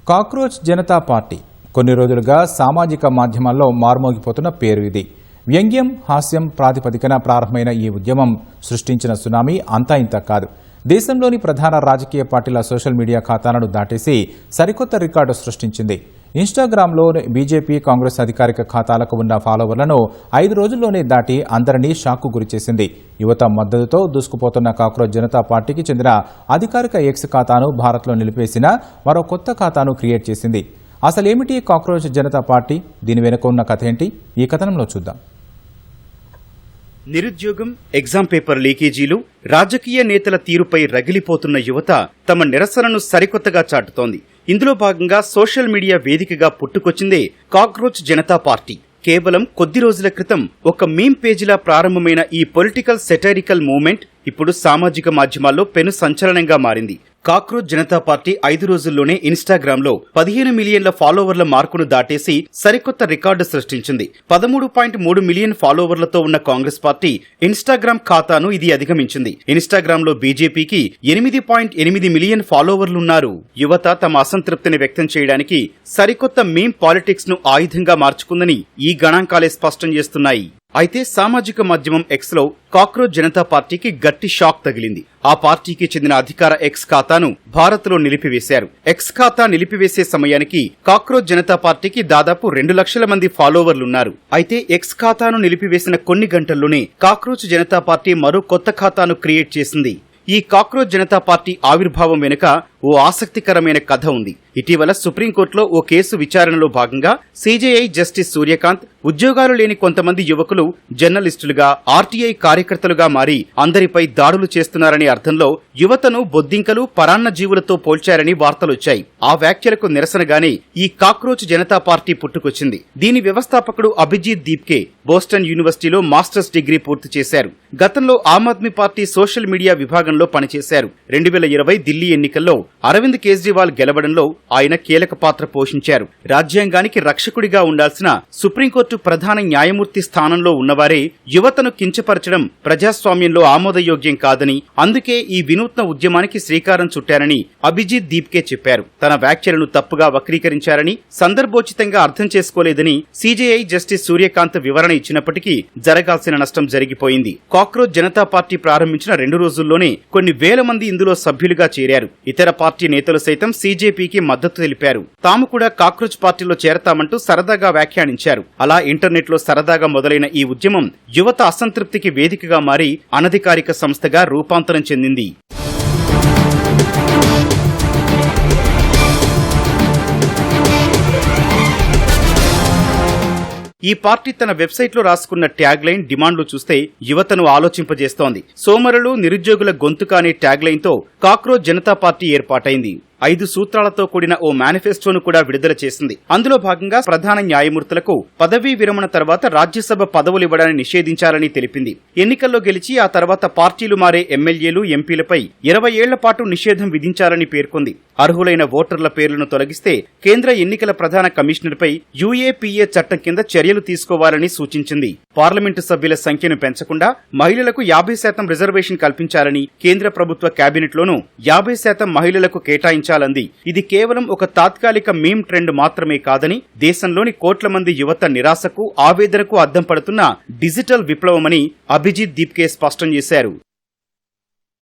Cockroach Janata party కొన్ని రోజులుగా సామాజిక మాధ్యమాల్లో మార్మోగిపోతున్న పేరు ఇది. వ్యంగ్యం, హాస్యం ప్రాతిపదికన ప్రారంభమైన ఈ ఉద్యమం సృష్టించిన సునామీ అంతా ఇంత కాదు. దేశంలోని ప్రధాన రాజకీయ పార్టీల సోషల్ మీడియా ఖాతాలను దాటేసి సరికొత్త రికార్డు సృష్టించింది. ఇన్స్టాగ్రామ్లో బీజేపీ, కాంగ్రెస్ అధికారిక ఖాతాలకు ఉన్న ఫాలోవర్లను 5 రోజుల్లోనే దాటి అందరినీ షాక్కు గురిచేసింది. యువత మద్దతుతో దూసుకుపోతున్న కాక్రోచ్ జనతా పార్టీకి చెందిన అధికారిక ఎక్స్ ఖాతాను భారత్లో నిలిపేసిన మరో కొత్త ఖాతాను క్రియేట్ చేసింది. అసలేమిటి కాక్రోచ్ జనతా పార్టీ? దీని వెనుక ఉన్న కథ ఏంటి? ఈ కథనంలో చూద్దాం. నిరుద్యోగం, ఎగ్జామ్ పేపర్ లీకేజీలు, రాజకీయ నేతల తీరుపై రగిలిపోతున్న యువత తమ నిరసనను సరికొత్తగా చాటుతోంది. ఇందులో భాగంగా సోషల్ మీడియా వేదికగా పుట్టుకొచ్చిందే కాక్రోచ్ జనతా పార్టీ. కేవలం కొద్ది రోజుల క్రితం ఒక మీమ్ పేజీలా ప్రారంభమైన ఈ పొలిటికల్ సెటైరికల్ మూవ్మెంట్ ఇప్పుడు సామాజిక మాధ్యమాల్లో పెను సంచలనంగా మారింది. కాక్రోచ్ జనతా పార్టీ 5 రోజుల్లోనే ఇన్స్టాగ్రామ్ లో 15 మిలియన్ల ఫాలోవర్ల మార్కును దాటేసి సరికొత్త రికార్డు సృష్టించింది. 13.3 మిలియన్ ఫాలోవర్లతో ఉన్న కాంగ్రెస్ పార్టీ ఇన్స్టాగ్రామ్ ఖాతాను ఇది అధిగమించింది. ఇన్స్టాగ్రామ్ లో బీజేపీకి 8.8 మిలియన్ ఫాలోవర్లున్నారు. యువత తమ అసంతృప్తిని వ్యక్తం చేయడానికి సరికొత్త మీమ్ పాలిటిక్స్ ను ఆయుధంగా మార్చుకుందని ఈ గణాంకాలే స్పష్టం చేస్తున్నాయి. అయితే సామాజిక మాధ్యమం ఎక్స్ లో కాక్రోచ్ జనతా పార్టీకి గట్టి షాక్ తగిలింది. ఆ పార్టీకి చెందిన అధికార ఎక్స్ ఖాతాను భారత్ లో నిలిపివేశారు. ఎక్స్ ఖాతా నిలిపివేసే సమయానికి కాక్రోచ్ జనతా పార్టీకి దాదాపు 2 లక్షల మంది ఫాలోవర్లున్నారు. అయితే ఎక్స్ ఖాతాను నిలిపివేసిన కొన్ని గంటల్లోనే కాక్రోచ్ జనతా పార్టీ మరో కొత్త ఖాతాను క్రియేట్ చేసింది. ఈ కాక్రోచ్ జనతా పార్టీ ఆవిర్భావం వెనుక ఓ ఆసక్తికరమైన కథ ఉంది. ఇటీవల సుప్రీంకోర్టులో ఓ కేసు విచారణలో భాగంగా సీజేఐ జస్టిస్ సూర్యకాంత్ ఉద్యోగాలు లేని కొంతమంది యువకులు జర్నలిస్టులుగా, ఆర్టీఐ కార్యకర్తలుగా మారి అందరిపై దాడులు చేస్తున్నారనే అర్థంలో యువతను బొద్దింకలు, పరాన్న జీవులతో పోల్చారని వార్తలొచ్చాయి. ఆ వ్యాఖ్యలకు నిరసనగానే ఈ కాక్రోచ్ జనతా పార్టీ పుట్టుకొచ్చింది. దీని వ్యవస్థాపకుడు అభిజిత్ దీప్కే బోస్టన్ యూనివర్సిటీలో మాస్టర్స్ డిగ్రీ పూర్తి చేశారు. గతంలో Aam Aadmi party social media విభాగంలో పనిచేశారు. 2020 ఢిల్లీ ఎన్నికల్లో అరవింద్ కేజ్రీవాల్ గెలవడంలో ఆయన కీలక పాత్ర పోషించారు. రాజ్యాంగానికి రక్షకుడిగా ఉండాల్సిన సుప్రీంకోర్టు ప్రధాన న్యాయమూర్తి స్థానంలో ఉన్నవారే యువతను కించపరచడం ప్రజాస్వామ్యంలో ఆమోదయోగ్యం కాదని, అందుకే ఈ వినూత్న ఉద్యమానికి శ్రీకారం చుట్టారని అభిజిత్ దీప్కే చెప్పారు. తన వ్యాఖ్యలను తప్పుగా వక్రీకరించారని, సందర్భోచితంగా అర్థం చేసుకోలేదని సీజేఐ జస్టిస్ సూర్యకాంత్ వివరణ ఇచ్చినప్పటికీ జరగాల్సిన నష్టం జరిగిపోయింది. కాక్రోచ్ జనతా పార్టీ ప్రారంభించిన 2 రోజుల్లోనే కొన్ని వేల మంది ఇందులో సభ్యులుగా చేరారు. ఇతర పార్టీ నేతలు సైతం సీజేపీకి మద్దతు తెలిపారు. తాము కూడా కాక్రోచ్ పార్టీలో చేరతామంటూ సరదాగా వ్యాఖ్యానించారు. అలా ఇంటర్నెట్ లో సరదాగా మొదలైన ఈ ఉద్యమం యువత అసంతృప్తికి వేదికగా మారి అనధికారిక సంస్థగా రూపాంతరం చెందింది. ఈ పార్టీ తన వెబ్సైట్ లో రాసుకున్న ట్యాగ్ లైన్, డిమాండ్లు చూస్తే యువతను ఆలోచింపజేస్తోంది. సోమరులు, నిరుద్యోగుల గొంతుక అనే ట్యాగ్ లైన్ తో కాక్రోచ్ జనతా పార్టీ ఏర్పాటైంది. 5 సూత్రాలతో కూడిన ఓ మేనిఫెస్టోను కూడా విడుదల చేసింది. అందులో భాగంగా ప్రధాన న్యాయమూర్తులకు పదవీ విరమణ తర్వాత రాజ్యసభ పదవులివ్వడాన్ని నిషేధించాలని తెలిపింది. ఎన్నికల్లో గెలిచి ఆ తర్వాత పార్టీలు మారే ఎమ్మెల్యేలు, ఎంపీలపై 20 ఏళ్ల పాటు నిషేధం విధించాలని పేర్కొంది. అర్హులైన ఓటర్ల పేర్లను తొలగిస్తే కేంద్ర ఎన్నికల ప్రధాన కమిషనర్పై యూఏపీఏ చట్టం కింద చర్యలు తీసుకోవాలని సూచించింది. పార్లమెంటు సభ్యుల సంఖ్యను పెంచకుండా మహిళలకు 50% రిజర్వేషన్ కల్పించాలని కేంద్ర ప్రభుత్వ కేబినెట్లోనూ 50% మహిళలకు కేటాయించారు. ఇది కేవలం ఒక తాత్కాలిక మీమ్ ట్రెండ్ మాత్రమే కాదని, దేశంలోని కోట్ల మంది యువత నిరాశకు, ఆవేదనకు అద్దం పడుతున్న డిజిటల్ విప్లవమని అభిజిత్ దీప్కే స్పష్టం చేశారు.